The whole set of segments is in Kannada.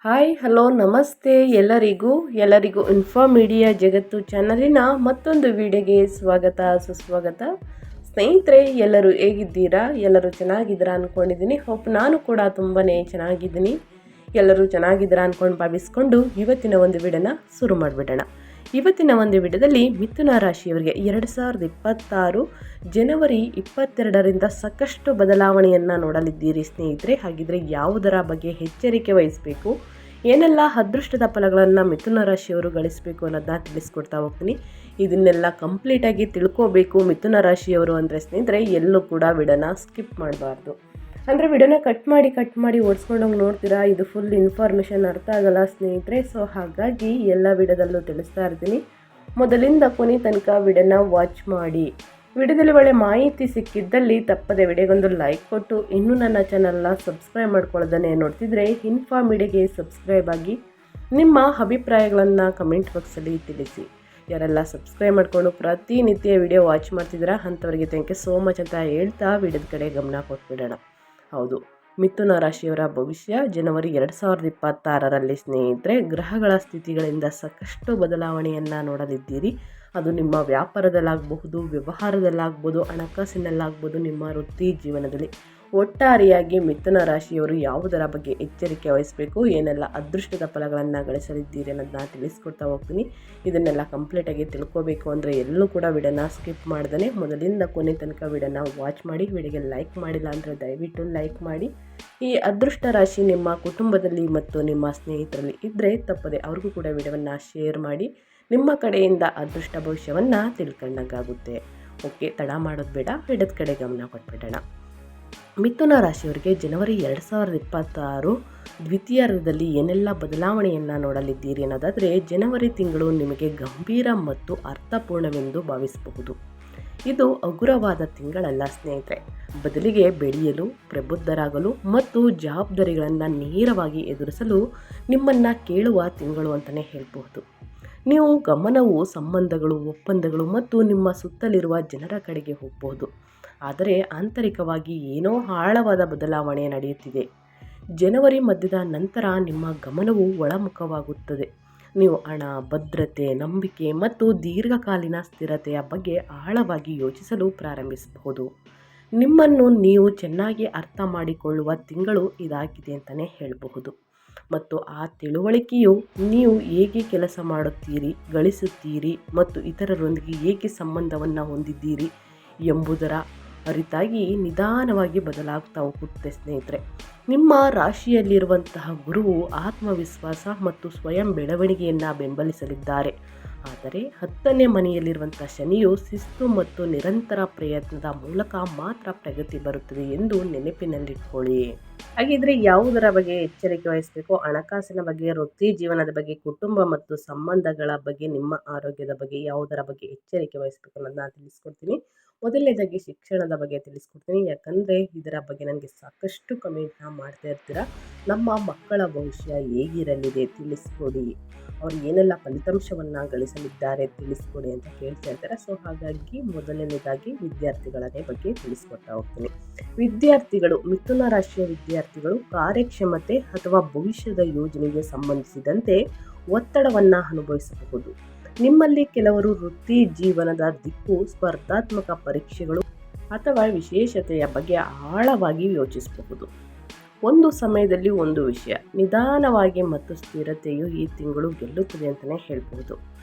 ಹಾಯ್ ಹಲೋ ನಮಸ್ತೆ ಎಲ್ಲರಿಗೂ ಇನ್ಫೋ ಮೀಡಿಯಾ ಜಗತ್ತು ಚಾನಲಿನ ಮತ್ತೊಂದು ವಿಡಿಯೋಗೆ ಸ್ವಾಗತ ಸುಸ್ವಾಗತ. ಸ್ನೇಹಿತರೆ, ಎಲ್ಲರೂ ಹೇಗಿದ್ದೀರಾ? ಎಲ್ಲರೂ ಚೆನ್ನಾಗಿದ್ದೀರಾ ಅಂದ್ಕೊಂಡಿದ್ದೀನಿ. ನಾನು ಕೂಡ ತುಂಬಾ ಚೆನ್ನಾಗಿದ್ದೀನಿ. ಎಲ್ಲರೂ ಚೆನ್ನಾಗಿದ್ದೀರಾ ಅಂದ್ಕೊಂಡು ಭಾವಿಸ್ಕೊಂಡು ಇವತ್ತಿನ ಒಂದು ವಿಡಿಯೋನ ಶುರು ಮಾಡಿಬಿಡೋಣ. ಇವತ್ತಿನ ಒಂದು ವಿಡಿಯೋದಲ್ಲಿ ಮಿಥುನ ರಾಶಿಯವರಿಗೆ 2026 ಜನವರಿ 22ರಿಂದ ಸಾಕಷ್ಟು ಬದಲಾವಣೆಯನ್ನು ನೋಡಲಿದ್ದೀರಿ ಸ್ನೇಹಿತರೆ. ಹಾಗಿದ್ರೆ ಯಾವುದರ ಬಗ್ಗೆ ಎಚ್ಚರಿಕೆ ವಹಿಸಬೇಕು, ಏನೆಲ್ಲ ಅದೃಷ್ಟದ ಫಲಗಳನ್ನು ಮಿಥುನ ರಾಶಿಯವರು ಗಳಿಸಬೇಕು ಅನ್ನೋದನ್ನ ತಿಳಿಸ್ಕೊಡ್ತಾ ಹೋಗ್ತೀನಿ. ಇದನ್ನೆಲ್ಲ ಕಂಪ್ಲೀಟಾಗಿ ತಿಳ್ಕೋಬೇಕು ಮಿಥುನ ರಾಶಿಯವರು ಅಂದರೆ ಸ್ನೇಹಿತರೆ, ಎಲ್ಲೂ ಕೂಡ ವಿಡಿಯೋನ ಸ್ಕಿಪ್ ಮಾಡಬಾರ್ದು. ಅಂದರೆ ವಿಡಿಯೋನ ಕಟ್ ಮಾಡಿ ಓಡಿಸ್ಕೊಂಡೋಗಿ ನೋಡ್ತೀರಾ, ಇದು ಫುಲ್ ಇನ್ಫಾರ್ಮೇಷನ್ ಅರ್ಥ ಆಗಲ್ಲ ಸ್ನೇಹಿತರೆ. ಸೊ ಹಾಗಾಗಿ ಎಲ್ಲ ವಿಡಿಯೋದಲ್ಲೂ ತಿಳಿಸ್ತಾ ಇರ್ತೀನಿ. ಮೊದಲಿಂದ ಕೊನೆ ತನಕ ವಿಡಿಯೋನ ವಾಚ್ ಮಾಡಿ. ವಿಡಿಯೋದಲ್ಲಿ ಒಳ್ಳೆ ಮಾಹಿತಿ ಸಿಕ್ಕಿದ್ದಲ್ಲಿ ತಪ್ಪದೆ ವಿಡಿಯೋಗೊಂದು ಲೈಕ್ ಕೊಟ್ಟು, ಇನ್ನೂ ನನ್ನ ಚಾನಲ್ನ ಸಬ್ಸ್ಕ್ರೈಬ್ ಮಾಡ್ಕೊಳ್ಳೋದನ್ನೇ ನೋಡ್ತಿದ್ರೆ ಇನ್ಫಾ ಮೀಡಿಯಾಗೆ ಸಬ್ಸ್ಕ್ರೈಬ್ ಆಗಿ ನಿಮ್ಮ ಅಭಿಪ್ರಾಯಗಳನ್ನು ಕಮೆಂಟ್ ಬಾಕ್ಸಲ್ಲಿ ತಿಳಿಸಿ. ಯಾರೆಲ್ಲ ಸಬ್ಸ್ಕ್ರೈಬ್ ಮಾಡಿಕೊಂಡು ಪ್ರತಿನಿತ್ಯ ವಿಡಿಯೋ ವಾಚ್ ಮಾಡ್ತಿದ್ದೀರಾ ಅಂಥವರಿಗೆ ಥ್ಯಾಂಕ್ ಯು ಸೋ ಮಚ್ ಅಂತ ಹೇಳ್ತಾ ವಿಡಿಯೋದ ಕಡೆ ಗಮನ ಕೊಟ್ಬಿಡೋಣ. ಹೌದು, ಮಿಥುನ ರಾಶಿಯವರ ಭವಿಷ್ಯ ಜನವರಿ 2026ರಲ್ಲಿ ಸ್ನೇಹಿತರೆ, ಗ್ರಹಗಳ ಸ್ಥಿತಿಗಳಿಂದ ಸಾಕಷ್ಟು ಬದಲಾವಣೆಯನ್ನು ನೋಡಲಿದ್ದೀರಿ. ಅದು ನಿಮ್ಮ ವ್ಯಾಪಾರದಲ್ಲಾಗಬಹುದು, ವ್ಯವಹಾರದಲ್ಲಾಗ್ಬೋದು, ಹಣಕಾಸಿನಲ್ಲಾಗ್ಬೋದು, ನಿಮ್ಮ ವೃತ್ತಿ ಜೀವನದಲ್ಲಿ. ಒಟ್ಟಾರೆಯಾಗಿ ಮಿಥುನ ರಾಶಿಯವರು ಯಾವುದರ ಬಗ್ಗೆ ಎಚ್ಚರಿಕೆ ವಹಿಸಬೇಕು, ಏನೆಲ್ಲ ಅದೃಷ್ಟದ ಫಲಗಳನ್ನು ಗಳಿಸಲಿದ್ದೀರಿ ಅನ್ನೋದನ್ನ ತಿಳಿಸ್ಕೊಡ್ತಾ ಹೋಗ್ತೀನಿ. ಇದನ್ನೆಲ್ಲ ಕಂಪ್ಲೀಟಾಗಿ ತಿಳ್ಕೋಬೇಕು ಅಂದರೆ ಎಲ್ಲೂ ಕೂಡ ವಿಡಿಯೋನ ಸ್ಕಿಪ್ ಮಾಡ್ದೇ ಮೊದಲಿಂದ ಕೊನೆ ತನಕ ವಿಡಿಯೋನ ವಾಚ್ ಮಾಡಿ. ವಿಡಿಯೋಗೆ ಲೈಕ್ ಮಾಡಿಲ್ಲ ಅಂದರೆ ದಯವಿಟ್ಟು ಲೈಕ್ ಮಾಡಿ. ಈ ಅದೃಷ್ಟ ರಾಶಿ ನಿಮ್ಮ ಕುಟುಂಬದಲ್ಲಿ ಮತ್ತು ನಿಮ್ಮ ಸ್ನೇಹಿತರಲ್ಲಿ ಇದ್ದರೆ ತಪ್ಪದೆ ಅವ್ರಿಗೂ ಕೂಡ ವಿಡಿಯೋವನ್ನು ಶೇರ್ ಮಾಡಿ. ನಿಮ್ಮ ಕಡೆಯಿಂದ ಅದೃಷ್ಟ ಭವಿಷ್ಯವನ್ನು ತಿಳ್ಕೊಂಡಂಗಾಗುತ್ತೆ. ಓಕೆ, ತಡ ಮಾಡೋದು ಬೇಡ, ವಿಡಿಯೋದ ಕಡೆ ಗಮನ ಕೊಟ್ಬಿಡೋಣ. ಮಿಥುನ ರಾಶಿಯವರಿಗೆ ಜನವರಿ 2026 ದ್ವಿತೀಯಾರ್ಧದಲ್ಲಿ ಏನೆಲ್ಲ ಬದಲಾವಣೆಯನ್ನು ನೋಡಲಿದ್ದೀರಿ ಅನ್ನೋದಾದರೆ, ಜನವರಿ ತಿಂಗಳು ನಿಮಗೆ ಗಂಭೀರ ಮತ್ತು ಅರ್ಥಪೂರ್ಣವೆಂದು ಭಾವಿಸಬಹುದು. ಇದು ಹಗುರವಾದ ತಿಂಗಳಲ್ಲ ಸ್ನೇಹಿತರೆ, ಬದಲಿಗೆ ಬೆಳೆಯಲು, ಪ್ರಬುದ್ಧರಾಗಲು ಮತ್ತು ಜವಾಬ್ದಾರಿಗಳನ್ನು ನೇರವಾಗಿ ಎದುರಿಸಲು ನಿಮ್ಮನ್ನು ಕೇಳುವ ತಿಂಗಳು ಅಂತಲೇ ಹೇಳಬಹುದು. ನೀವು ಗಮನವು ಸಂಬಂಧಗಳು, ಒಪ್ಪಂದಗಳು ಮತ್ತು ನಿಮ್ಮ ಸುತ್ತಲಿರುವ ಜನರ ಕಡೆಗೆ ಹೋಗಬಹುದು. ಆದರೆ ಆಂತರಿಕವಾಗಿ ಏನೋ ಆಳವಾದ ಬದಲಾವಣೆ ನಡೆಯುತ್ತಿದೆ. ಜನವರಿ ಮಧ್ಯದ ನಂತರ ನಿಮ್ಮ ಗಮನವು ಒಳಮುಖವಾಗುತ್ತದೆ. ನೀವು ಹಣ, ಭದ್ರತೆ, ನಂಬಿಕೆ ಮತ್ತು ದೀರ್ಘಕಾಲೀನ ಸ್ಥಿರತೆಯ ಬಗ್ಗೆ ಆಳವಾಗಿ ಯೋಚಿಸಲು ಪ್ರಾರಂಭಿಸಬಹುದು. ನಿಮ್ಮನ್ನು ನೀವು ಚೆನ್ನಾಗಿ ಅರ್ಥ ಮಾಡಿಕೊಳ್ಳುವ ತಿಂಗಳು ಇದಾಗಿದೆ ಅಂತಲೇ ಹೇಳಬಹುದು. ಮತ್ತು ಆ ತಿಳುವಳಿಕೆಯು ನೀವು ಹೇಗೆ ಕೆಲಸ ಮಾಡುತ್ತೀರಿ, ಗಳಿಸುತ್ತೀರಿ ಮತ್ತು ಇತರರೊಂದಿಗೆ ಹೇಗೆ ಸಂಬಂಧವನ್ನು ಹೊಂದಿದ್ದೀರಿ ಎಂಬುದರ ಅರಿತಾಗಿ ನಿಧಾನವಾಗಿ ಬದಲಾಗ್ತಾ ಹೋಗುತ್ತೆ ಸ್ನೇಹಿತರೆ. ನಿಮ್ಮ ರಾಶಿಯಲ್ಲಿರುವಂತಹ ಗುರುವು ಆತ್ಮವಿಶ್ವಾಸ ಮತ್ತು ಸ್ವಯಂ ಬೆಳವಣಿಗೆಯನ್ನು ಬೆಂಬಲಿಸಲಿದ್ದಾರೆ. ಆದರೆ 10ನೇ ಮನೆಯಲ್ಲಿರುವಂಥ ಶನಿಯು ಶಿಸ್ತು ಮತ್ತು ನಿರಂತರ ಪ್ರಯತ್ನದ ಮೂಲಕ ಮಾತ್ರ ಪ್ರಗತಿ ಬರುತ್ತದೆ ಎಂದು ನೆನಪಿನಲ್ಲಿಟ್ಕೊಳ್ಳಿ. ಹಾಗಿದ್ರೆ ಯಾವುದರ ಬಗ್ಗೆ ಎಚ್ಚರಿಕೆ ವಹಿಸಬೇಕು? ಹಣಕಾಸಿನ ಬಗ್ಗೆ, ವೃತ್ತಿ ಜೀವನದ ಬಗ್ಗೆ, ಕುಟುಂಬ ಮತ್ತು ಸಂಬಂಧಗಳ ಬಗ್ಗೆ, ನಿಮ್ಮ ಆರೋಗ್ಯದ ಬಗ್ಗೆ ಯಾವುದರ ಬಗ್ಗೆ ಎಚ್ಚರಿಕೆ ವಹಿಸಬೇಕು ಅನ್ನೋದನ್ನ ತಿಳಿಸ್ಕೊಡ್ತೀನಿ. ಮೊದಲನೇದಾಗಿ ಶಿಕ್ಷಣದ ಬಗ್ಗೆ ತಿಳಿಸ್ಕೊಡ್ತೀನಿ, ಯಾಕಂದರೆ ಇದರ ಬಗ್ಗೆ ನನಗೆ ಸಾಕಷ್ಟು ಕಮೆಂಟ್ನ ಮಾಡ್ತಾ ಇರ್ತೀರ. ನಮ್ಮ ಮಕ್ಕಳ ಭವಿಷ್ಯ ಹೇಗಿರಲಿದೆ ತಿಳಿಸ್ಕೊಡಿ, ಅವರು ಏನೆಲ್ಲ ಫಲಿತಾಂಶವನ್ನು ಗಳಿಸಲಿದ್ದಾರೆ ತಿಳಿಸ್ಕೊಡಿ ಅಂತ ಕೇಳ್ತಾ ಇರ್ತಾರೆ. ಸೊ ಹಾಗಾಗಿ ಮೊದಲನೇದಾಗಿ ವಿದ್ಯಾರ್ಥಿಗಳೇ ಬಗ್ಗೆ ತಿಳಿಸ್ಕೊಡ್ತಾ ಹೋಗ್ತೀನಿ. ವಿದ್ಯಾರ್ಥಿಗಳು, ಮಿಥುನ ರಾಶಿಯ ವಿದ್ಯಾರ್ಥಿಗಳು ಕಾರ್ಯಕ್ಷಮತೆ ಅಥವಾ ಭವಿಷ್ಯದ ಯೋಜನೆಗೆ ಸಂಬಂಧಿಸಿದಂತೆ ಒತ್ತಡವನ್ನು ಅನುಭವಿಸಬಹುದು. ನಿಮ್ಮಲ್ಲಿ ಕೆಲವರು ವೃತ್ತಿ ಜೀವನದ ದಿಕ್ಕು, ಸ್ಪರ್ಧಾತ್ಮಕ ಪರೀಕ್ಷೆಗಳು ಅಥವಾ ವಿಶೇಷತೆಯ ಬಗ್ಗೆ ಆಳವಾಗಿ ಯೋಚಿಸಬಹುದು. ಒಂದು ಸಮಯದಲ್ಲಿ ಒಂದು ವಿಷಯ ನಿಧಾನವಾಗಿ ಮತ್ತು ಸ್ಥಿರತೆಯು ಈ ತಿಂಗಳು ಗೆಲ್ಲುತ್ತದೆ ಅಂತಲೇ ಹೇಳ್ಬೋದು.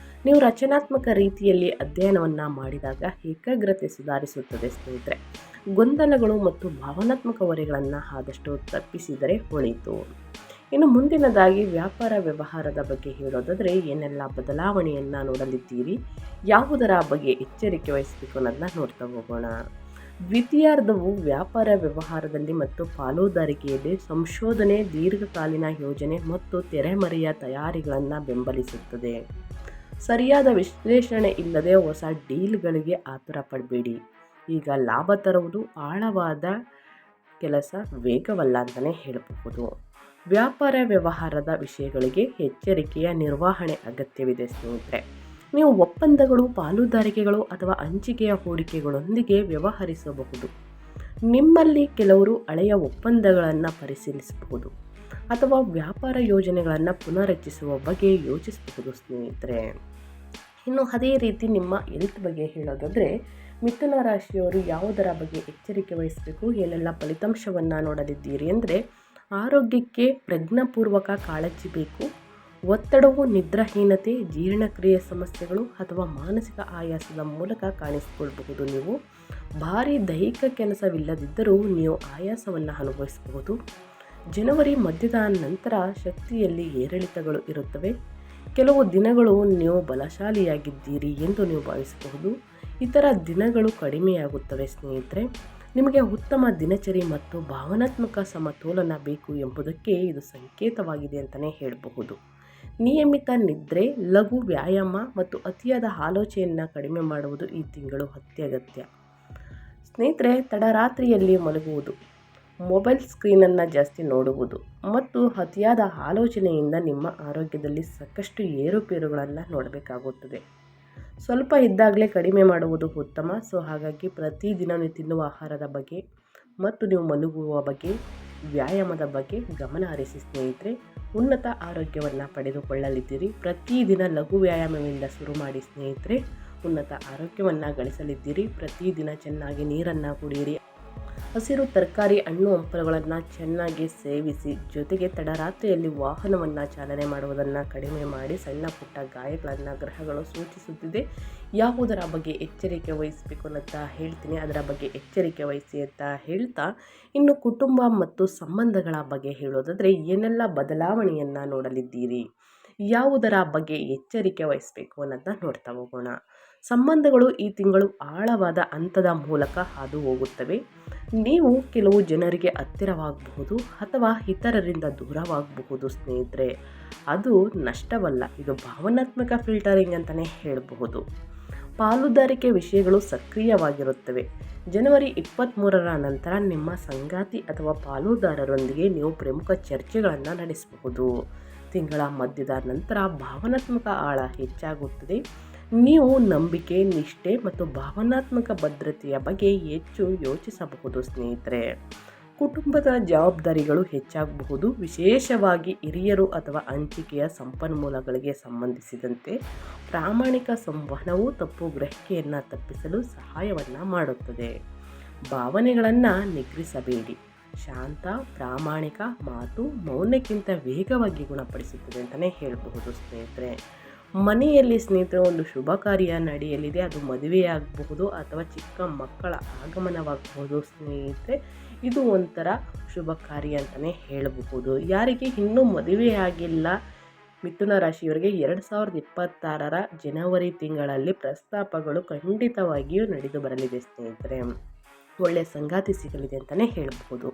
ನೀವು ರಚನಾತ್ಮಕ ರೀತಿಯಲ್ಲಿ ಅಧ್ಯಯನವನ್ನು ಮಾಡಿದಾಗ ಏಕಾಗ್ರತೆ ಸುಧಾರಿಸುತ್ತದೆ ಸ್ನೇಹಿತರೆ. ಗೊಂದಲಗಳು ಮತ್ತು ಭಾವನಾತ್ಮಕ ಹೊರೆಗಳನ್ನು ಆದಷ್ಟು ತಪ್ಪಿಸಿದರೆ ಒಳಿತು. ಇನ್ನು ಮುಂದಿನದಾಗಿ ವ್ಯಾಪಾರ ವ್ಯವಹಾರದ ಬಗ್ಗೆ ಹೇಳೋದಾದರೆ, ಏನೆಲ್ಲ ಬದಲಾವಣೆಯನ್ನು ನೋಡಲಿದ್ದೀರಿ, ಯಾವುದರ ಬಗ್ಗೆ ಎಚ್ಚರಿಕೆ ವಹಿಸಬೇಕು ಅನ್ನೋದನ್ನ ನೋಡ್ತಾ ಹೋಗೋಣ. ದ್ವಿತೀಯಾರ್ಧವು ವ್ಯಾಪಾರ ವ್ಯವಹಾರದಲ್ಲಿ ಮತ್ತು ಪಾಲುದಾರಿಕೆಯಲ್ಲಿ ಸಂಶೋಧನೆ, ದೀರ್ಘಕಾಲೀನ ಯೋಜನೆ ಮತ್ತು ತೆರೆಮರೆಯ ತಯಾರಿಗಳನ್ನು ಬೆಂಬಲಿಸುತ್ತದೆ. ಸರಿಯಾದ ವಿಶ್ಲೇಷಣೆ ಇಲ್ಲದೆ ಹೊಸ ಡೀಲ್ಗಳಿಗೆ ಆತುರ ಪಡಬೇಡಿ. ಈಗ ಲಾಭ ತರುವುದು ಆಳವಾದ ಕೆಲಸ, ವೇಗವಲ್ಲ ಅಂತಲೇ ಹೇಳಬಹುದು. ವ್ಯಾಪಾರ ವ್ಯವಹಾರದ ವಿಷಯಗಳಿಗೆ ಎಚ್ಚರಿಕೆಯ ನಿರ್ವಹಣೆ ಅಗತ್ಯವಿದೆ ಸ್ನೇಹಿತರೆ. ನೀವು ಒಪ್ಪಂದಗಳು, ಪಾಲುದಾರಿಕೆಗಳು ಅಥವಾ ಹಂಚಿಕೆಯ ಹೂಡಿಕೆಗಳೊಂದಿಗೆ ವ್ಯವಹರಿಸಬಹುದು. ನಿಮ್ಮಲ್ಲಿ ಕೆಲವರು ಹಳೆಯ ಒಪ್ಪಂದಗಳನ್ನು ಪರಿಶೀಲಿಸಬಹುದು ಅಥವಾ ವ್ಯಾಪಾರ ಯೋಜನೆಗಳನ್ನು ಪುನರ್ರಚಿಸುವ ಬಗ್ಗೆ ಯೋಚಿಸಬಹುದು ಸ್ನೇಹಿತರೆ. ಇನ್ನು ಅದೇ ರೀತಿ ನಿಮ್ಮ ಹೆಲ್ತ್ ಬಗ್ಗೆ ಹೇಳೋದಾದರೆ ಮಿಥುನ ರಾಶಿಯವರು ಯಾವುದರ ಬಗ್ಗೆ ಎಚ್ಚರಿಕೆ ವಹಿಸಬೇಕು, ಏನೆಲ್ಲ ಫಲಿತಾಂಶವನ್ನು ನೋಡಲಿದ್ದೀರಿ ಅಂದರೆ, ಆರೋಗ್ಯಕ್ಕೆ ಪ್ರಜ್ಞಾಪೂರ್ವಕ ಕಾಳಜಿ ಬೇಕು. ಒತ್ತಡವು ನಿದ್ರಾಹೀನತೆ, ಜೀರ್ಣಕ್ರಿಯೆ ಸಮಸ್ಯೆಗಳು ಅಥವಾ ಮಾನಸಿಕ ಆಯಾಸದ ಮೂಲಕ ಕಾಣಿಸಿಕೊಳ್ಳಬಹುದು. ನೀವು ಭಾರಿ ದೈಹಿಕ ಕೆಲಸವಿಲ್ಲದಿದ್ದರೂ ನೀವು ಆಯಾಸವನ್ನು ಅನುಭವಿಸಬಹುದು. ಜನವರಿ ಮಧ್ಯದ ನಂತರ ಶಕ್ತಿಯಲ್ಲಿ ಏರಿಳಿತಗಳು ಇರುತ್ತವೆ. ಕೆಲವು ದಿನಗಳು ನೀವು ಬಲಶಾಲಿಯಾಗಿದ್ದೀರಿ ಎಂದು ನೀವು ಭಾವಿಸಬಹುದು. ಇತರ ದಿನಗಳು ಕಡಿಮೆಯಾಗುತ್ತವೆ ಸ್ನೇಹಿತರೆ. ನಿಮಗೆ ಉತ್ತಮ ದಿನಚರಿ ಮತ್ತು ಭಾವನಾತ್ಮಕ ಸಮತೋಲನ ಬೇಕು ಎಂಬುದಕ್ಕೆ ಇದು ಸಂಕೇತವಾಗಿದೆ ಅಂತಲೇ ಹೇಳಬಹುದು. ನಿಯಮಿತ ನಿದ್ರೆ, ಲಘು ವ್ಯಾಯಾಮ ಮತ್ತು ಅತಿಯಾದ ಆಲೋಚನೆಯನ್ನು ಕಡಿಮೆ ಮಾಡುವುದು ಈ ತಿಂಗಳು ಅತ್ಯಗತ್ಯ. ಸ್ನೇಹಿತರೆ, ತಡರಾತ್ರಿಯಲ್ಲಿ ಮಲಗುವುದು, ಮೊಬೈಲ್ ಸ್ಕ್ರೀನನ್ನು ಜಾಸ್ತಿ ನೋಡುವುದು ಮತ್ತು ಅತಿಯಾದ ಆಲೋಚನೆಯಿಂದ ನಿಮ್ಮ ಆರೋಗ್ಯದಲ್ಲಿ ಸಾಕಷ್ಟು ಏರುಪೇರುಗಳನ್ನು ನೋಡಬೇಕಾಗುತ್ತದೆ. ಸ್ವಲ್ಪ ಇದ್ದಾಗಲೇ ಕಡಿಮೆ ಮಾಡುವುದು ಉತ್ತಮ. ಹಾಗಾಗಿ ಪ್ರತಿದಿನ ನೀವು ತಿನ್ನುವ ಆಹಾರದ ಬಗ್ಗೆ ಮತ್ತು ನೀವು ಮಲಗುವ ಬಗ್ಗೆ, ವ್ಯಾಯಾಮದ ಬಗ್ಗೆ ಗಮನ ಹರಿಸಿ ಸ್ನೇಹಿತರೆ. ಉನ್ನತ ಆರೋಗ್ಯವನ್ನು ಪಡೆದುಕೊಳ್ಳಲಿದ್ದೀರಿ. ಪ್ರತಿದಿನ ಲಘು ವ್ಯಾಯಾಮದಿಂದ ಶುರು ಮಾಡಿ ಸ್ನೇಹಿತರೆ, ಉನ್ನತ ಆರೋಗ್ಯವನ್ನು ಗಳಿಸಲಿದ್ದೀರಿ. ಪ್ರತಿದಿನ ಚೆನ್ನಾಗಿ ನೀರನ್ನು ಕುಡಿಯಿರಿ. ಹಸಿರು ತರಕಾರಿ, ಹಣ್ಣು ಹಂಪಲುಗಳನ್ನು ಚೆನ್ನಾಗಿ ಸೇವಿಸಿ. ಜೊತೆಗೆ ತಡರಾತ್ರಿಯಲ್ಲಿ ವಾಹನವನ್ನು ಚಾಲನೆ ಮಾಡುವುದನ್ನು ಕಡಿಮೆ ಮಾಡಿ. ಸಣ್ಣ ಪುಟ್ಟ ಗಾಯಗಳನ್ನು ಗ್ರಹಗಳು ಸೂಚಿಸುತ್ತಿದೆ. ಯಾವುದರ ಬಗ್ಗೆ ಎಚ್ಚರಿಕೆ ವಹಿಸಬೇಕು ಅಂತ ಹೇಳ್ತೀನಿ, ಅದರ ಬಗ್ಗೆ ಎಚ್ಚರಿಕೆ ವಹಿಸಿ ಅಂತ ಹೇಳ್ತಾ, ಇನ್ನು ಕುಟುಂಬ ಮತ್ತು ಸಂಬಂಧಗಳ ಬಗ್ಗೆ ಹೇಳೋದಾದರೆ ಏನೆಲ್ಲ ಬದಲಾವಣೆಯನ್ನು ನೋಡಲಿದ್ದೀರಿ, ಯಾವುದರ ಬಗ್ಗೆ ಎಚ್ಚರಿಕೆ ವಹಿಸಬೇಕು ಅನ್ನೋದನ್ನ ನೋಡ್ತಾ ಹೋಗೋಣ. ಸಂಬಂಧಗಳು ಈ ತಿಂಗಳು ಆಳವಾದ ಹಂತದ ಮೂಲಕ ಹಾದು ಹೋಗುತ್ತವೆ. ನೀವು ಕೆಲವು ಜನರಿಗೆ ಹತ್ತಿರವಾಗಬಹುದು ಅಥವಾ ಇತರರಿಂದ ದೂರವಾಗಬಹುದು ಸ್ನೇಹಿತರೆ. ಅದು ನಷ್ಟವಲ್ಲ, ಇದು ಭಾವನಾತ್ಮಕ ಫಿಲ್ಟರಿಂಗ್ ಅಂತಲೇ ಹೇಳಬಹುದು. ಪಾಲುದಾರಿಕೆ ವಿಷಯಗಳು ಸಕ್ರಿಯವಾಗಿರುತ್ತವೆ. ಜನವರಿ 23ರ ನಂತರ ನಿಮ್ಮ ಸಂಗಾತಿ ಅಥವಾ ಪಾಲುದಾರರೊಂದಿಗೆ ನೀವು ಪ್ರಮುಖ ಚರ್ಚೆಗಳನ್ನು ನಡೆಸಬಹುದು. ತಿಂಗಳ ಮಧ್ಯದ ನಂತರ ಭಾವನಾತ್ಮಕ ಆಳ ಹೆಚ್ಚಾಗುತ್ತದೆ. ನೀವು ನಂಬಿಕೆ, ನಿಷ್ಠೆ ಮತ್ತು ಭಾವನಾತ್ಮಕ ಭದ್ರತೆಯ ಬಗ್ಗೆ ಹೆಚ್ಚು ಯೋಚಿಸಬಹುದು ಸ್ನೇಹಿತರೆ. ಕುಟುಂಬದ ಜವಾಬ್ದಾರಿಗಳು ಹೆಚ್ಚಾಗಬಹುದು, ವಿಶೇಷವಾಗಿ ಹಿರಿಯರು ಅಥವಾ ಹಂಚಿಕೆಯ ಸಂಪನ್ಮೂಲಗಳಿಗೆ ಸಂಬಂಧಿಸಿದಂತೆ. ಪ್ರಾಮಾಣಿಕ ಸಂವಹನವು ತಪ್ಪು ಗ್ರಹಿಕೆಯನ್ನು ತಪ್ಪಿಸಲು ಸಹಾಯವನ್ನು ಮಾಡುತ್ತದೆ. ಭಾವನೆಗಳನ್ನು ನಿಗ್ರಹಿಸಬೇಡಿ. ಶಾಂತ, ಪ್ರಾಮಾಣಿಕ ಮಾತು ಮೌನಕ್ಕಿಂತ ವೇಗವಾಗಿ ಗುಣಪಡಿಸುತ್ತದೆ ಅಂತಲೇ ಹೇಳಬಹುದು ಸ್ನೇಹಿತರೆ. ಮನೆಯಲ್ಲಿ ಸ್ನೇಹಿತರೆ ಒಂದು ಶುಭ ಕಾರ್ಯ ನಡೆಯಲಿದೆ. ಅದು ಮದುವೆಯಾಗಬಹುದು ಅಥವಾ ಚಿಕ್ಕ ಮಕ್ಕಳ ಆಗಮನವಾಗಬಹುದು ಸ್ನೇಹಿತರೆ. ಇದು ಒಂಥರ ಶುಭ ಕಾರ್ಯ ಅಂತಲೇ ಹೇಳಬಹುದು. ಯಾರಿಗೆ ಇನ್ನೂ ಮದುವೆಯಾಗಿಲ್ಲ ಮಿಥುನ ರಾಶಿಯವರಿಗೆ 2026ರ ಜನವರಿ ತಿಂಗಳಲ್ಲಿ ಪ್ರಸ್ತಾಪಗಳು ಖಂಡಿತವಾಗಿಯೂ ನಡೆದು ಬರಲಿದೆ ಸ್ನೇಹಿತರೆ. ಒಳ್ಳೆಯ ಸಂಗಾತಿ ಸಿಗಲಿದೆ ಅಂತಲೇ ಹೇಳಬಹುದು.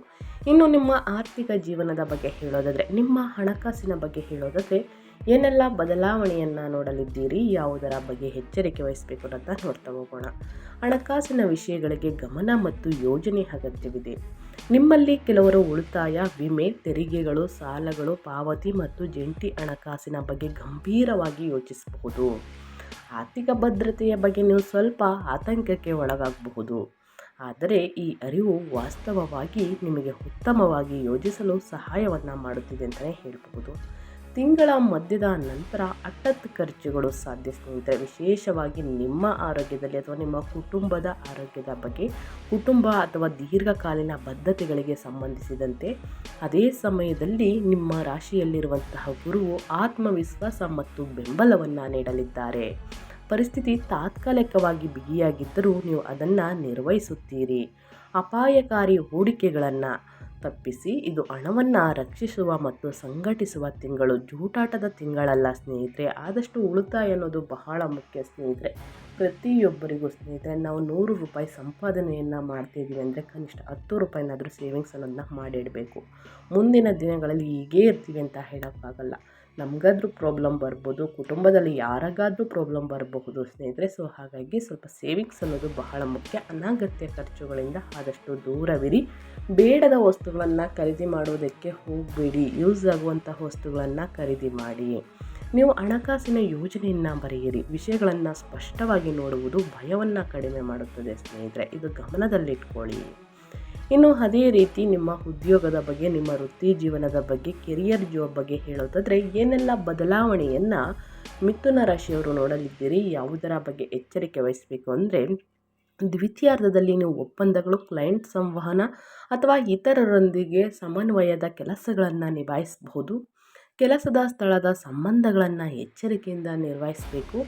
ಇನ್ನು ನಿಮ್ಮ ಆರ್ಥಿಕ ಜೀವನದ ಬಗ್ಗೆ ಹೇಳೋದಾದರೆ, ನಿಮ್ಮ ಹಣಕಾಸಿನ ಬಗ್ಗೆ ಹೇಳೋದಾದರೆ ಏನೆಲ್ಲ ಬದಲಾವಣೆಯನ್ನು ನೋಡಲಿದ್ದೀರಿ, ಯಾವುದರ ಬಗ್ಗೆ ಎಚ್ಚರಿಕೆ ವಹಿಸಬೇಕು ಅಂತ ನೋಡ್ತಾ ಹೋಗೋಣ. ಹಣಕಾಸಿನ ವಿಷಯಗಳಿಗೆ ಗಮನ ಮತ್ತು ಯೋಜನೆ ಅಗತ್ಯವಿದೆ. ನಿಮ್ಮಲ್ಲಿ ಕೆಲವರು ಉಳಿತಾಯ, ವಿಮೆ, ತೆರಿಗೆಗಳು, ಸಾಲಗಳು, ಪಾವತಿ ಮತ್ತು ಜಂಟಿ ಹಣಕಾಸಿನ ಬಗ್ಗೆ ಗಂಭೀರವಾಗಿ ಯೋಚಿಸಬಹುದು. ಆರ್ಥಿಕ ಭದ್ರತೆಯ ಬಗ್ಗೆ ನೀವು ಸ್ವಲ್ಪ ಆತಂಕಕ್ಕೆ ಒಳಗಾಗಬಹುದು. ಆದರೆ ಈ ಅರಿವು ವಾಸ್ತವವಾಗಿ ನಿಮಗೆ ಉತ್ತಮವಾಗಿ ಯೋಜಿಸಲು ಸಹಾಯವನ್ನು ಮಾಡುತ್ತಿದೆ ಅಂತಲೇ ಹೇಳಬಹುದು. ತಿಂಗಳ ಮಧ್ಯದ ನಂತರ ಹಠಾತ್ ಖರ್ಚುಗಳು ಸಾಧ್ಯ ಸ್ನೇಹಿತರೆ, ವಿಶೇಷವಾಗಿ ನಿಮ್ಮ ಆರೋಗ್ಯದಲ್ಲಿ ಅಥವಾ ನಿಮ್ಮ ಕುಟುಂಬದ ಆರೋಗ್ಯದ ಬಗ್ಗೆ, ಕುಟುಂಬ ಅಥವಾ ದೀರ್ಘಕಾಲೀನ ಬದ್ಧತೆಗಳಿಗೆ ಸಂಬಂಧಿಸಿದಂತೆ. ಅದೇ ಸಮಯದಲ್ಲಿ ನಿಮ್ಮ ರಾಶಿಯಲ್ಲಿರುವಂತಹ ಗುರುವು ಆತ್ಮವಿಶ್ವಾಸ ಮತ್ತು ಬೆಂಬಲವನ್ನು ನೀಡಲಿದ್ದಾರೆ. ಪರಿಸ್ಥಿತಿ ತಾತ್ಕಾಲಿಕವಾಗಿ ಬಿಗಿಯಾಗಿದ್ದರೂ ನೀವು ಅದನ್ನು ನಿರ್ವಹಿಸುತ್ತೀರಿ. ಅಪಾಯಕಾರಿ ಹೂಡಿಕೆಗಳನ್ನು ತಪ್ಪಿಸಿ. ಇದು ಹಣವನ್ನು ರಕ್ಷಿಸುವ ಮತ್ತು ಸಂಘಟಿಸುವ ತಿಂಗಳು, ಜೂಟಾಟದ ತಿಂಗಳಲ್ಲ ಸ್ನೇಹಿತರೆ. ಆದಷ್ಟು ಉಳಿತಾಯ ಅನ್ನೋದು ಬಹಳ ಮುಖ್ಯ ಸ್ನೇಹಿತರೆ. ಪ್ರತಿಯೊಬ್ಬರಿಗೂ ಸ್ನೇಹಿತರೆ, ನಾವು 100 ರೂಪಾಯಿ ಸಂಪಾದನೆಯನ್ನು ಮಾಡ್ತಿದ್ದೀವಿ ಅಂದರೆ ಕನಿಷ್ಠ 10 ರೂಪಾಯಿನಾದರೂ ಸೇವಿಂಗ್ಸ್ ಅನ್ನೋದನ್ನ ಮಾಡಿಡಬೇಕು. ಮುಂದಿನ ದಿನಗಳಲ್ಲಿ ಹೀಗೇ ಇರ್ತೀವಿ ಅಂತ ಹೇಳೋಕ್ಕಾಗಲ್ಲ. ನಮಗಾದ್ರೂ ಪ್ರಾಬ್ಲಮ್ ಬರ್ಬೋದು, ಕುಟುಂಬದಲ್ಲಿ ಯಾರಿಗಾದ್ರೂ ಪ್ರಾಬ್ಲಮ್ ಬರಬಹುದು ಸ್ನೇಹಿತರೆ. ಹಾಗಾಗಿ ಸ್ವಲ್ಪ ಸೇವಿಂಗ್ಸ್ ಅನ್ನೋದು ಬಹಳ ಮುಖ್ಯ. ಅನಗತ್ಯ ಖರ್ಚುಗಳಿಂದ ಆದಷ್ಟು ದೂರವಿರಿ. ಬೇಡದ ವಸ್ತುಗಳನ್ನು ಖರೀದಿ ಮಾಡುವುದಕ್ಕೆ ಹೋಗಬೇಡಿ. ಯೂಸ್ ಆಗುವಂಥ ವಸ್ತುಗಳನ್ನು ಖರೀದಿ ಮಾಡಿ. ನೀವು ಹಣಕಾಸಿನ ಯೋಜನೆಯನ್ನು ಬರೆಯಿರಿ. ವಿಷಯಗಳನ್ನು ಸ್ಪಷ್ಟವಾಗಿ ನೋಡುವುದು ಭಯವನ್ನು ಕಡಿಮೆ ಮಾಡುತ್ತದೆ ಸ್ನೇಹಿತರೆ. ಇದು ಗಮನದಲ್ಲಿಟ್ಕೊಳ್ಳಿ. ಇನ್ನು ಅದೇ ರೀತಿ ನಿಮ್ಮ ಉದ್ಯೋಗದ ಬಗ್ಗೆ, ನಿಮ್ಮ ವೃತ್ತಿ ಜೀವನದ ಬಗ್ಗೆ, ಕೆರಿಯರ್ ಜಾಬ್ ಬಗ್ಗೆ ಹೇಳೋದಾದರೆ ಏನೆಲ್ಲ ಬದಲಾವಣೆಯನ್ನು ಮಿಥುನ ರಾಶಿಯವರು ನೋಡಲಿದ್ದೀರಿ, ಯಾವುದರ ಬಗ್ಗೆ ಎಚ್ಚರಿಕೆ ವಹಿಸಬೇಕು ಅಂದರೆ, ದ್ವಿತೀಯಾರ್ಧದಲ್ಲಿ ನೀವು ಒಪ್ಪಂದಗಳು, ಕ್ಲೈಂಟ್ ಸಂವಹನ ಅಥವಾ ಇತರರೊಂದಿಗೆ ಸಮನ್ವಯದ ಕೆಲಸಗಳನ್ನು ನಿಭಾಯಿಸಬಹುದು. ಕೆಲಸದ ಸ್ಥಳದ ಸಂಬಂಧಗಳನ್ನು ಎಚ್ಚರಿಕೆಯಿಂದ ನಿರ್ವಹಿಸಬೇಕು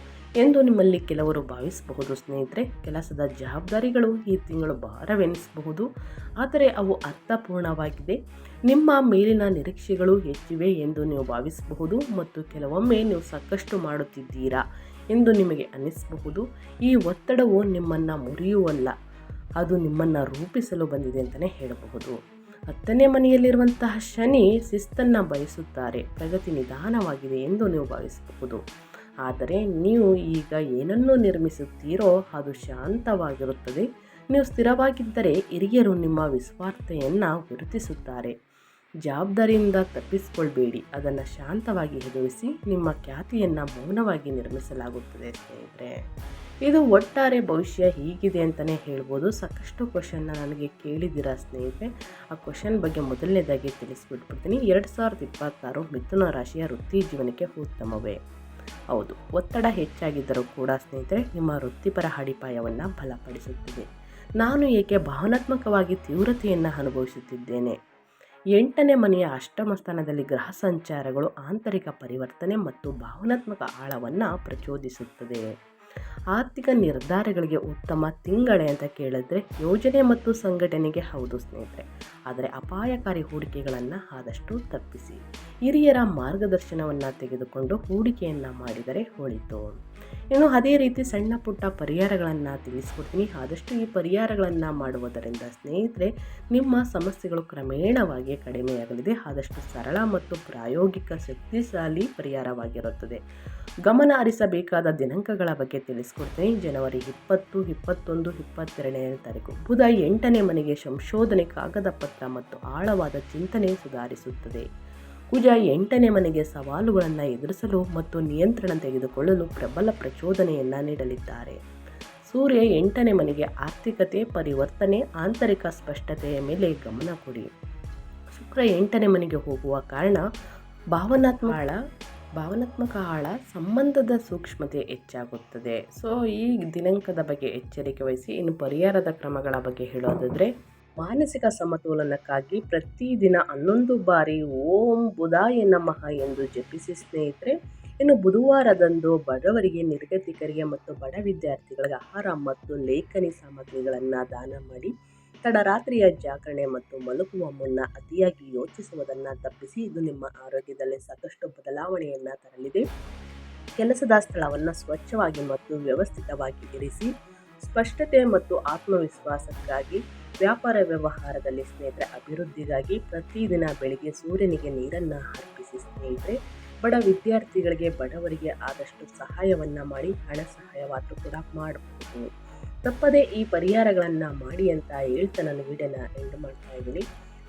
ಎಂದು ನಿಮ್ಮಲ್ಲಿ ಕೆಲವರು ಭಾವಿಸಬಹುದು ಸ್ನೇಹಿತರೆ. ಕೆಲಸದ ಜವಾಬ್ದಾರಿಗಳು ಈ ತಿಂಗಳು ಭಾರವೆನಿಸಬಹುದು, ಆದರೆ ಅವು ಅರ್ಥಪೂರ್ಣವಾಗಿದೆ. ನಿಮ್ಮ ಮೇಲಿನ ನಿರೀಕ್ಷೆಗಳು ಹೆಚ್ಚಿವೆ ಎಂದು ನೀವು ಭಾವಿಸಬಹುದು ಮತ್ತು ಕೆಲವೊಮ್ಮೆ ನೀವು ಸಾಕಷ್ಟು ಮಾಡುತ್ತಿದ್ದೀರಾ ಎಂದು ನಿಮಗೆ ಅನ್ನಿಸಬಹುದು. ಈ ಒತ್ತಡವು ನಿಮ್ಮನ್ನು ಮುರಿಯುವಲ್ಲ, ಅದು ನಿಮ್ಮನ್ನು ರೂಪಿಸಲು ಬಂದಿದೆ ಅಂತಲೇ ಹೇಳಬಹುದು. 10ನೇ ಮನೆಯಲ್ಲಿರುವಂತಹ ಶನಿ ಶಿಸ್ತನ್ನು ಬಯಸುತ್ತಾರೆ. ಪ್ರಗತಿ ನಿಧಾನವಾಗಿದೆ ಎಂದು ನೀವು ಭಾವಿಸಬಹುದು, ಆದರೆ ನೀವು ಈಗ ಏನನ್ನು ನಿರ್ಮಿಸುತ್ತೀರೋ ಅದು ಶಾಂತವಾಗಿರುತ್ತದೆ. ನೀವು ಸ್ಥಿರವಾಗಿದ್ದರೆ ಹಿರಿಯರು ನಿಮ್ಮ ವಿಸ್ವಾರ್ಥತೆಯನ್ನು ಗುರುತಿಸುತ್ತಾರೆ. ಜವಾಬ್ದಾರಿಯಿಂದ ತಪ್ಪಿಸಿಕೊಳ್ಬೇಡಿ, ಅದನ್ನು ಶಾಂತವಾಗಿ ಎದುರಿಸಿ. ನಿಮ್ಮ ಖ್ಯಾತಿಯನ್ನು ಮೌನವಾಗಿ ನಿರ್ಮಿಸಲಾಗುತ್ತದೆ ಸ್ನೇಹಿತರೆ. ಇದು ಒಟ್ಟಾರೆ ಭವಿಷ್ಯ ಹೀಗಿದೆ ಅಂತಲೇ ಹೇಳ್ಬೋದು. ಸಾಕಷ್ಟು ಕ್ವಶನ್ನ ನನಗೆ ಕೇಳಿದ್ದೀರಾ ಸ್ನೇಹಿತರೆ. ಆ ಕ್ವಶನ್ ಬಗ್ಗೆ ಮೊದಲನೇದಾಗಿ ತಿಳಿಸ್ಬಿಟ್ಬಿಡ್ತೀನಿ. 2026 ಮಿಥುನ ರಾಶಿಯ ವೃತ್ತಿ ಜೀವನಕ್ಕೆ ಉತ್ತಮವೇ? ಹೌದು, ಒತ್ತಡ ಹೆಚ್ಚಾಗಿದ್ದರೂ ಕೂಡ ಸ್ನೇಹಿತರೆ ನಿಮ್ಮ ವೃತ್ತಿಪರ ಅಡಿಪಾಯವನ್ನು ಬಲಪಡಿಸುತ್ತಿದೆ. ನಾನು ಏಕೆ ಭಾವನಾತ್ಮಕವಾಗಿ ತೀವ್ರತೆಯನ್ನು ಅನುಭವಿಸುತ್ತಿದ್ದೇನೆ? 8ನೇ ಮನೆಯ ಅಷ್ಟಮ ಸ್ಥಾನದಲ್ಲಿ ಗ್ರಹ ಸಂಚಾರಗಳು ಆಂತರಿಕ ಪರಿವರ್ತನೆ ಮತ್ತು ಭಾವನಾತ್ಮಕ ಆಳವನ್ನು ಪ್ರಚೋದಿಸುತ್ತದೆ. ಆರ್ಥಿಕ ನಿರ್ಧಾರಗಳಿಗೆ ಉತ್ತಮ ತಿಂಗಳೇ ಅಂತ ಕೇಳಿದ್ರೆ ಯೋಜನೆ ಮತ್ತು ಸಂಘಟನೆಗೆ ಹೌದು ಸ್ನೇಹಿತರೆ, ಆದರೆ ಅಪಾಯಕಾರಿ ಹೂಡಿಕೆಗಳನ್ನು ಆದಷ್ಟು ತಪ್ಪಿಸಿ. ಹಿರಿಯರ ಮಾರ್ಗದರ್ಶನವನ್ನು ತೆಗೆದುಕೊಂಡು ಹೂಡಿಕೆಯನ್ನು ಮಾಡಿದರೆ ಒಳಿತು. ಇನ್ನು ಅದೇ ರೀತಿ ಸಣ್ಣ ಪುಟ್ಟ ಪರಿಹಾರಗಳನ್ನು ತಿಳಿಸ್ಕೊಡ್ತೀನಿ. ಆದಷ್ಟು ಈ ಪರಿಹಾರಗಳನ್ನು ಮಾಡುವುದರಿಂದ ಸ್ನೇಹಿತರೆ ನಿಮ್ಮ ಸಮಸ್ಯೆಗಳು ಕ್ರಮೇಣವಾಗಿ ಕಡಿಮೆಯಾಗಲಿದೆ. ಆದಷ್ಟು ಸರಳ ಮತ್ತು ಪ್ರಾಯೋಗಿಕ ಶಕ್ತಿಶಾಲಿ ಪರಿಹಾರವಾಗಿರುತ್ತದೆ. ಗಮನ ಹರಿಸಬೇಕಾದ ದಿನಾಂಕಗಳ ಬಗ್ಗೆ ತಿಳಿಸ್ಕೊಡ್ತೀನಿ. ಜನವರಿ 20, 21, 22ನೇ ತಾರೀಕು ಬುಧ 8ನೇ ಮನೆಗೆ ಸಂಶೋಧನೆ, ಕಾಗದ ಪತ್ರ ಮತ್ತು ಆಳವಾದ ಚಿಂತನೆ ಸುಧಾರಿಸುತ್ತದೆ. ಕುಜ 8ನೇ ಮನೆಗೆ ಸವಾಲುಗಳನ್ನು ಎದುರಿಸಲು ಮತ್ತು ನಿಯಂತ್ರಣ ತೆಗೆದುಕೊಳ್ಳಲು ಪ್ರಬಲ ಪ್ರಚೋದನೆಯನ್ನು ನೀಡಲಿದ್ದಾರೆ. ಸೂರ್ಯ 8ನೇ ಮನೆಗೆ ಆರ್ಥಿಕತೆ, ಪರಿವರ್ತನೆ, ಆಂತರಿಕ ಸ್ಪಷ್ಟತೆಯ ಮೇಲೆ ಗಮನ ಕೊಡಿ. ಶುಕ್ರ 8ನೇ ಮನೆಗೆ ಹೋಗುವ ಕಾರಣ ಭಾವನಾತ್ಮಕ ಆಳ, ಸಂಬಂಧದ ಸೂಕ್ಷ್ಮತೆ ಹೆಚ್ಚಾಗುತ್ತದೆ. ಸೊ ಈ ದಿನಾಂಕದ ಬಗ್ಗೆ ಎಚ್ಚರಿಕೆ ವಹಿಸಿ. ಇನ್ನು ಪರಿಹಾರದ ಕ್ರಮಗಳ ಬಗ್ಗೆ ಹೇಳೋದಾದರೆ, ಮಾನಸಿಕ ಸಮತೋಲನಕ್ಕಾಗಿ ಪ್ರತಿದಿನ 11 ಬಾರಿ ಓಂ ಬುಧಾಯ ನಮಃ ಎಂದು ಜಪಿಸಿ ಸ್ನೇಹಿತರೆ. ಇನ್ನು ಬುಧವಾರದಂದು ಬಡವರಿಗೆ, ನಿರ್ಗತಿಕರಿಗೆ ಮತ್ತು ಬಡ ವಿದ್ಯಾರ್ಥಿಗಳಿಗೆ ಆಹಾರ ಮತ್ತು ಲೇಖನಿ ಸಾಮಗ್ರಿಗಳನ್ನು ದಾನ ಮಾಡಿ. ತಡರಾತ್ರಿಯ ಜಾಗರಣೆ ಮತ್ತು ಮಲಗುವ ಮುನ್ನ ಅತಿಯಾಗಿ ಯೋಚಿಸುವುದನ್ನು ತಪ್ಪಿಸಿ. ಇದು ನಿಮ್ಮ ಆರೋಗ್ಯದಲ್ಲಿ ಸಾಕಷ್ಟು ಬದಲಾವಣೆಯನ್ನು ತರಲಿದೆ. ಕೆಲಸದ ಸ್ಥಳವನ್ನು ಸ್ವಚ್ಛವಾಗಿ ಮತ್ತು ವ್ಯವಸ್ಥಿತವಾಗಿ ಇರಿಸಿ. ಸ್ಪಷ್ಟತೆ ಮತ್ತು ಆತ್ಮವಿಶ್ವಾಸಕ್ಕಾಗಿ, ವ್ಯಾಪಾರ ವ್ಯವಹಾರದಲ್ಲಿ ಸ್ನೇಹಿತರೆ ಅಭಿವೃದ್ಧಿಗಾಗಿ ಪ್ರತಿದಿನ ಬೆಳಿಗ್ಗೆ ಸೂರ್ಯನಿಗೆ ನೀರನ್ನು ಅರ್ಪಿಸಿ ಸ್ನೇಹಿತರೆ. ಬಡ ವಿದ್ಯಾರ್ಥಿಗಳಿಗೆ, ಬಡವರಿಗೆ ಆದಷ್ಟು ಸಹಾಯವನ್ನು ಮಾಡಿ. ಹಣ ಸಹಾಯವಾದರೂ ಕೂಡ ಮಾಡಬಹುದು. ತಪ್ಪದೇ ಈ ಪರಿಹಾರಗಳನ್ನು ಮಾಡಿ ಅಂತ ಹೇಳ್ತಾ ನಾನು ವಿಡಿಯೋನ ಎಂಡ್ ಮಾಡ್ತಾ ಇದ್ದೀನಿ.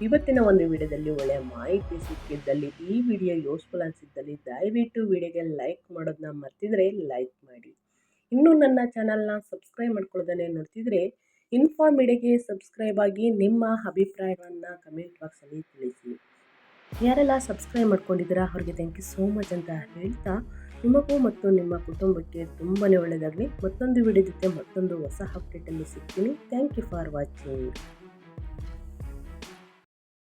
ಇವತ್ತಿನ ಒಂದು ವಿಡಿಯೋದಲ್ಲಿ ಒಳ್ಳೆಯ ಮಾಹಿತಿ ಸಿಕ್ಕಿದ್ದಲ್ಲಿ, ಈ ವಿಡಿಯೋ ಯೂಸ್ಫುಲ್ ಅನಿಸಿದ್ದಲ್ಲಿ ದಯವಿಟ್ಟು ವಿಡಿಯೋಗೆ ಲೈಕ್ ಮಾಡೋದನ್ನ ಮರ್ತಿದ್ರೆ ಲೈಕ್ ಮಾಡಿ. ಇನ್ನೂ ನನ್ನ ಚಾನಲ್ನ ಸಬ್ಸ್ಕ್ರೈಬ್ ಮಾಡ್ಕೊಳ್ಳೋದನ್ನೇ ನೋಡ್ತಿದ್ರೆ ಇನ್ಫಾ ಮೀಡಿಯಾಗೆ ಸಬ್ಸ್ಕ್ರೈಬ್ ಆಗಿ ನಿಮ್ಮ ಅಭಿಪ್ರಾಯಗಳನ್ನು ಕಮೆಂಟ್ ಬಾಕ್ಸಲ್ಲಿ ತಿಳಿಸಿ. ಯಾರೆಲ್ಲ ಸಬ್ಸ್ಕ್ರೈಬ್ ಮಾಡ್ಕೊಂಡಿದ್ದೀರಾ ಅವ್ರಿಗೆ ಥ್ಯಾಂಕ್ ಯು ಸೋ ಮಚ್ ಅಂತ ಹೇಳ್ತಾ, ನಿಮಗೂ ಮತ್ತು ನಿಮ್ಮ ಕುಟುಂಬಕ್ಕೆ ತುಂಬಾ ಒಳ್ಳೆಯದಾಗಲಿ. ಮತ್ತೊಂದು ವಿಡಿಯೋ ಜೊತೆ ಮತ್ತೊಂದು ಹೊಸ ಅಪ್ಡೇಟಲ್ಲಿ ಸಿಗ್ತೀನಿ. Thank you for watching.